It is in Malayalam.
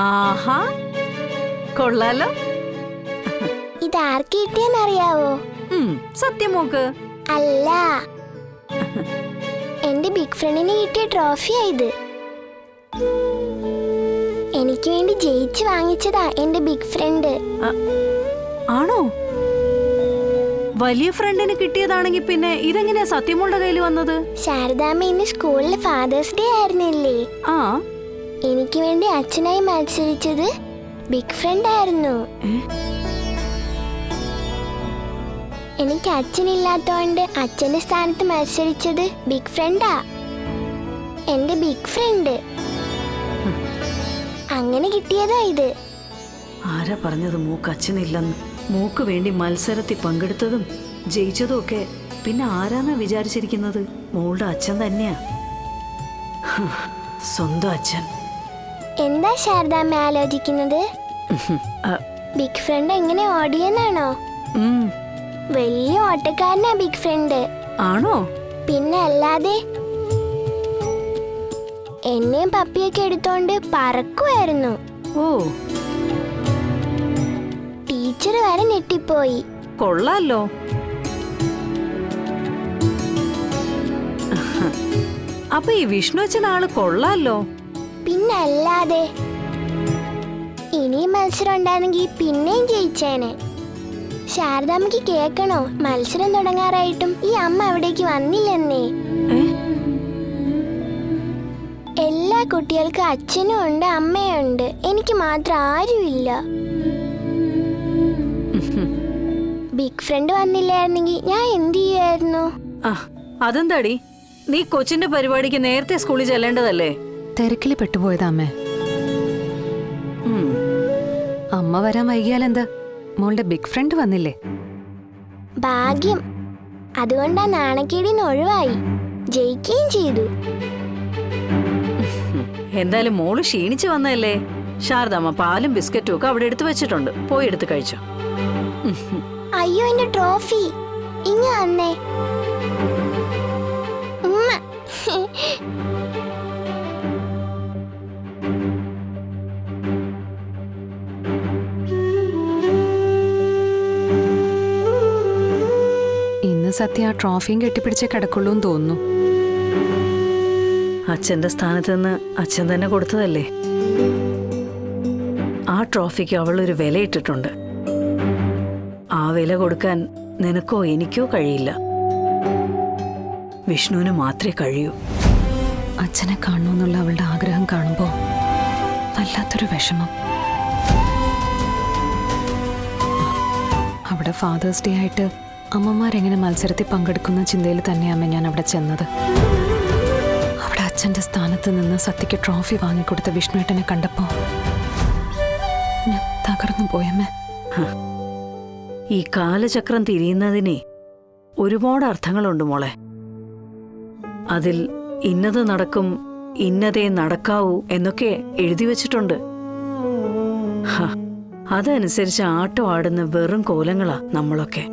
ആഹാ, കൊള്ളാലോ. ഇത് ആർക്ക് കിട്ടിയെന്നറിയാവോ? സത്യം മോക്ക്? അല്ല, എന്റെ ബിഗ് ഫ്രണ്ടിന് കിട്ടിയ ട്രോഫിയാ ഇത്. എനിക്ക് വേണ്ടി ജയിച്ച് വാങ്ങിച്ചതാ എന്റെ ബിഗ് ഫ്രണ്ട്. ആണോ? വലിയ ഫ്രണ്ടിന് കിട്ടിയതാണെങ്കിൽ പിന്നെ ഇതെങ്ങനെയാ സത്യമോളുടെ കയ്യിൽ വന്നത്? ശാരദാമ്മ ഇന്ന് സ്കൂളിൽ ഫാദേഴ്സ് ഡേ ആയിരുന്നില്ലേ? ആ, എനിക്ക് വേണ്ടി അച്ഛനായി മത്സരിച്ചത് ബിഗ് ഫ്രണ്ട് ആയിരുന്നു. എനിക്ക് അച്ഛനില്ലാത്തോണ്ട് അച്ഛന്റെ സ്ഥാനത്ത് മത്സരിച്ചത് ബിഗ് ഫ്രണ്ടാ, എന്റെ ബിഗ് ഫ്രണ്ട്. അങ്ങനെ കിട്ടിയതാ ഇത്. ആരാ പറഞ്ഞത് മൂക്ക് അച്ഛനില്ലെന്ന്? മൂക്ക് വേണ്ടി മത്സരത്തിൽ പങ്കെടുത്തതും ജയിച്ചതും ഒക്കെ പിന്നെ ആരാന്നാ വിചാരിച്ചിരിക്കുന്നത്? മോളുടെ അച്ഛൻ തന്നെയാ, സ്വന്തം അച്ഛൻ. എന്താ ശാരദാമ്മ ആലോചിക്കുന്നത്? ബിഗ് ഫ്രണ്ട് എങ്ങനെ ഓടിയെന്നാണോ? വലിയ ഓട്ടക്കാരനാ ബിഗ് ഫ്രണ്ട്. ആണോ? പിന്നെ അല്ലാതെ. എന്നെയും പപ്പിയൊക്കെ എടുത്തോണ്ട് പറക്കുമായിരുന്നു. ഓ, ടീച്ചർ വരെ ഞെട്ടിപ്പോയി. കൊള്ളാലോ. അപ്പൊ ഈ വിഷ്ണു അച്ഛൻ ആള് കൊള്ളാലോ. പിന്നെ അല്ലാതെ. ഇനിയും മത്സരം ഉണ്ടായിരുന്നെങ്കിൽ പിന്നെയും ജയിച്ചേനെ. ശാരദാമ്മക്ക് കേക്കണോ, മത്സരം തുടങ്ങാറായിട്ടും ഈ അമ്മ അവിടേക്ക് വന്നില്ലെന്നേ. എല്ലാ കുട്ടികൾക്കും അച്ഛനും ഉണ്ട് അമ്മയും ഉണ്ട്, എനിക്ക് മാത്രം ആരുമില്ല. ബിഗ് ഫ്രണ്ട് വന്നില്ലായിരുന്നെങ്കിൽ ഞാൻ എന്ത് ചെയ്യുമായിരുന്നു? അതെന്താടി, നീ കൊച്ചിന്റെ പരിപാടിക്ക് നേരത്തെ സ്കൂളിൽ ചെല്ലേണ്ടതല്ലേ? തിരക്കില് പെട്ടുപോയതാ അമ്മേ. അമ്മ വരാൻ വൈകിയാലെന്താ, മോളുടെ ബിഗ് ഫ്രണ്ട് വന്നില്ലേ? ഭാഗ്യം. അതുകൊണ്ടാ നാണക്കേടിന്ന് ഒഴിവായി, ജയിക്കുകയും ചെയ്തു. എന്തായാലും മോള് ക്ഷീണിച്ചു വന്നതല്ലേ. ശാരദാമ്മ പാലും ബിസ്ക്കറ്റും ഒക്കെ അവിടെ എടുത്തു വെച്ചിട്ടുണ്ട്, പോയി എടുത്ത് കഴിച്ചോ. അയ്യോ, എന്റെ ട്രോഫി ഇങ്ങ വന്നേ. ഉമ്മ. ഇന്ന് സത്യ ആ ട്രോഫിയും കെട്ടിപ്പിടിച്ചേ കിടക്കുള്ളൂന്ന് തോന്നുന്നു. അച്ഛന്റെ സ്ഥാനത്ത് നിന്ന് അച്ഛൻ തന്നെ കൊടുത്തതല്ലേ. ആ ട്രോഫിക്ക് അവളൊരു വിലയിട്ടിട്ടുണ്ട്. ആ വില കൊടുക്കാൻ നിനക്കോ എനിക്കോ കഴിയില്ല, വിഷ്ണുവിന് മാത്രമേ കഴിയൂ. അച്ഛനെ കാണണമെന്നുള്ള അവളുടെ ആഗ്രഹം കാണുമ്പോ വല്ലാത്തൊരു വിഷമം. അവിടെ ഫാദേഴ്സ് ഡേ ആയിട്ട് അമ്മമാരെങ്ങനെ മത്സരത്തിൽ പങ്കെടുക്കുന്ന ചിന്തയിൽ തന്നെയാമ്മ ഞാൻ അവിടെ ചെന്നത്. അവിടെ അച്ഛന്റെ സ്ഥാനത്ത് നിന്ന് സത്യക്ക് ട്രോഫി വാങ്ങിക്കൊടുത്ത വിഷ്ണുവേട്ടനെ കണ്ടപ്പോ ഞാൻ തകർന്നു പോയമ്മേ. ഈ കാലചക്രം തിരിയുന്നതിനെ ഒരുപാട് അർത്ഥങ്ങളുണ്ട് മോളെ. അതിൽ ഇന്നത് നടക്കും, ഇന്നതേ നടക്കാവൂ എന്നൊക്കെ എഴുതി വച്ചിട്ടുണ്ട്. അതനുസരിച്ച് ആട്ടം ആടുന്ന വെറും കോലങ്ങളാ നമ്മളൊക്കെ.